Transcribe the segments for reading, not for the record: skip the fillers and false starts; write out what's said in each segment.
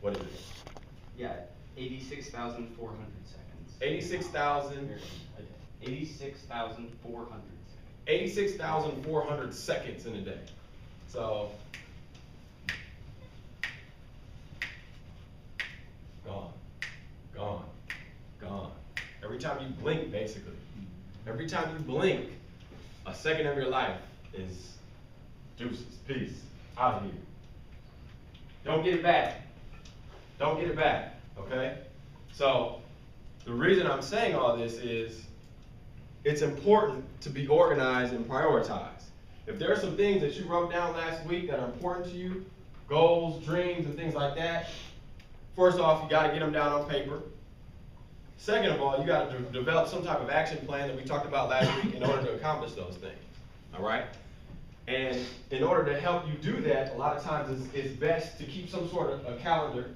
What is it? Yeah, 86,400 seconds. 86,000. 86,400 seconds. 86,400 seconds in a day. So, gone, gone, gone. Every time you blink, basically. Every time you blink, a second of your life is deuces, peace, out of here. Don't get it back. Don't get it back, okay? So, the reason I'm saying all this is it's important to be organized and prioritize. If there are some things that you wrote down last week that are important to you, goals, dreams, and things like that, first off, you got to get them down on paper. Second of all, you got to develop some type of action plan that we talked about last week in order to accomplish those things, all right? And in order to help you do that, a lot of times it's best to keep some sort of a calendar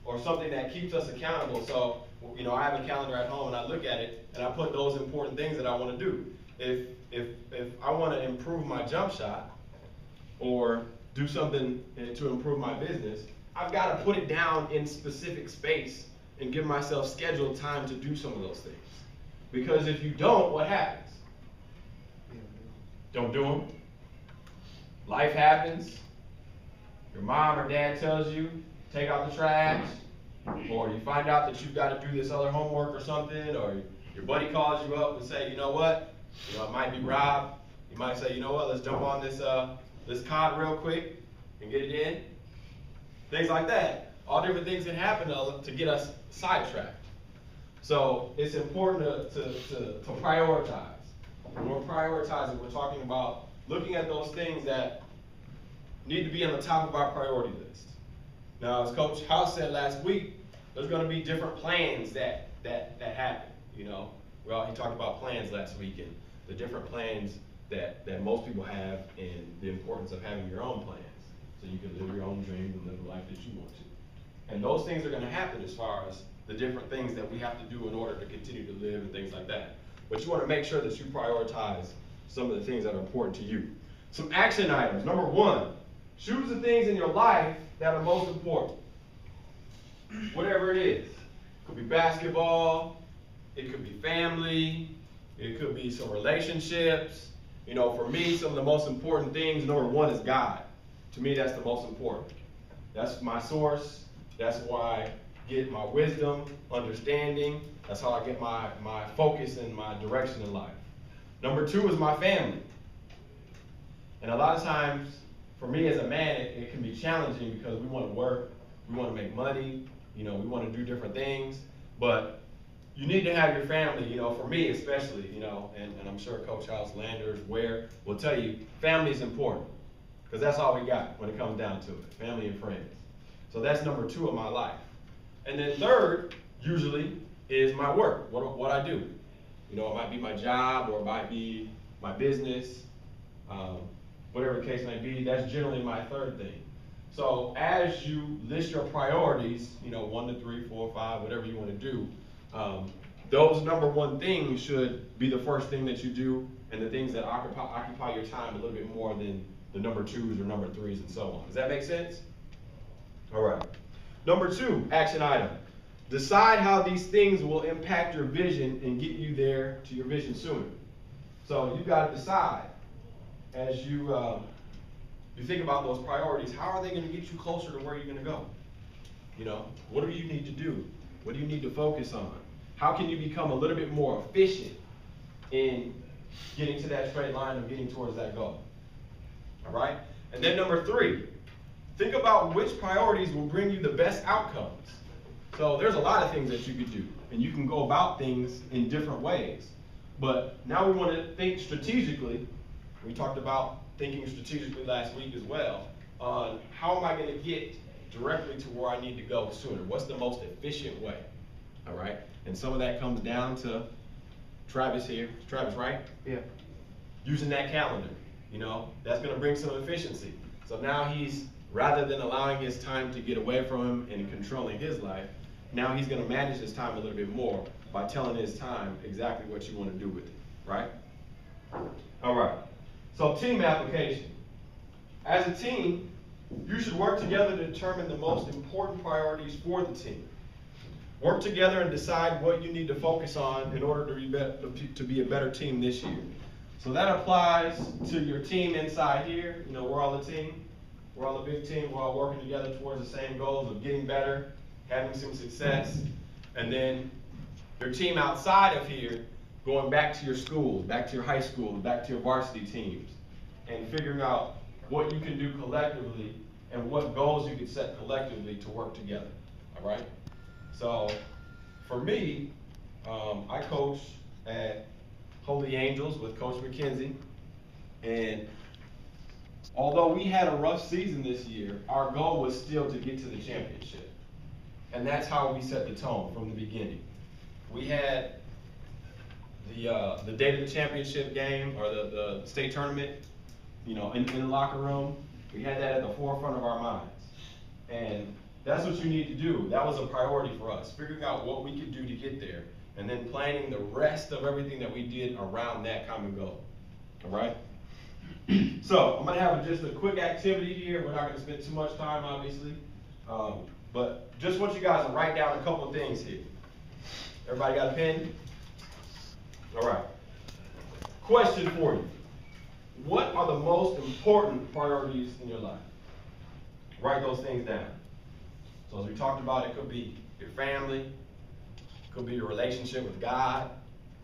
or something that keeps us accountable. So, you know, I have a calendar at home and I look at it and I put those important things that I want to do. If I want to improve my jump shot or do something to improve my business, I've got to put it down in specific space and give myself scheduled time to do some of those things. Because if you don't, what happens? Don't do them. Life happens. Your mom or dad tells you, take out the trash, or you find out that you've got to do this other homework or something, or your buddy calls you up and say, you know what, it might be Rob. You might say, you know what, let's jump on this COD real quick and get it in. Things like that. All different things can happen to get us sidetracked. So it's important to prioritize. When we're prioritizing, we're talking about looking at those things that need to be on the top of our priority list. Now, as Coach House said last week, there's going to be different plans that happen. You know, well, he talked about plans last week and the different plans that most people have and the importance of having your own plans so you can live your own dreams and live the life that you want to. And those things are going to happen as far as the different things that we have to do in order to continue to live and things like that. But you want to make sure that you prioritize some of the things that are important to you. Some action items. Number one, choose the things in your life that are most important. Whatever it is. It could be basketball, it could be family, it could be some relationships. You know, for me, some of the most important things, number one is God. To me, that's the most important. That's my source. That's where I get my wisdom, understanding. That's how I get my focus and my direction in life. Number two is my family. And a lot of times, for me as a man, it can be challenging because we want to work, we want to make money, you know, we want to do different things. But you need to have your family, you know, for me especially, you know, and I'm sure Coach House, Landers, Ware will tell you, family is important. Because that's all we got when it comes down to it, family and friends. So that's number two in my life. And then third, usually, is my work, what I do. You know, it might be my job or it might be my business, whatever the case may be. That's generally my third thing. So as you list your priorities, you know, 1 to 3, 4, 5, whatever you want to do, those number one things should be the first thing that you do and the things that occupy your time a little bit more than the number 2s or number 3s and so on. Does that make sense? All right. Number 2, action item. Decide how these things will impact your vision and get you there to your vision sooner. So you've got to decide as you think about those priorities, how are they going to get you closer to where you're going to go? You know, what do you need to do? What do you need to focus on? How can you become a little bit more efficient in getting to that straight line of getting towards that goal? All right? And then number 3, think about which priorities will bring you the best outcomes. So there's a lot of things that you could do, and you can go about things in different ways. But now we want to think strategically. We talked about thinking strategically last week as well on how am I going to get directly to where I need to go sooner? What's the most efficient way? All right? And some of that comes down to Travis here. Travis, right? Yeah. Using that calendar. You know, that's going to bring some efficiency. So now he's, rather than allowing his time to get away from him and controlling his life, now he's going to manage his time a little bit more by telling his time exactly what you want to do with it, right? All right. So team application. As a team, You should work together to determine the most important priorities for the team. Work together and decide what you need to focus on in order to be a better team this year. So that applies to your team inside here. You know, we're all a team. We're all a big team. We're all working together towards the same goals of getting better, having some success. And then your team outside of here, going back to your schools, back to your high school, back to your varsity teams, and figuring out what you can do collectively and what goals you can set collectively to work together. All right? So for me, I coach at Holy Angels with Coach McKenzie, and although we had a rough season this year, our goal was still to get to the championship. And that's how we set the tone from the beginning. We had the day of the championship game, or the state tournament, you know, in the locker room. We had that at the forefront of our minds. And that's what you need to do. That was a priority for us, figuring out what we could do to get there, and then planning the rest of everything that we did around that common goal. All right? So I'm going to have just a quick activity here. We're not going to spend too much time, obviously. But just want you guys to write down a couple of things here. Everybody got a pen? All right. Question for you. What are the most important priorities in your life? Write those things down. So as we talked about, it could be your family, could be your relationship with God,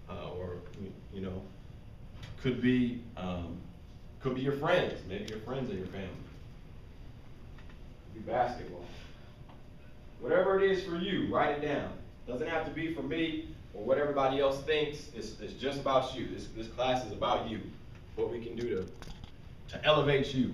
or, you know, could be your friends. Maybe your friends are your family. Could be basketball. Whatever it is for you, write it down. Doesn't have to be for me or what everybody else thinks. It's just about you. This class is about you. What we can do to elevate you.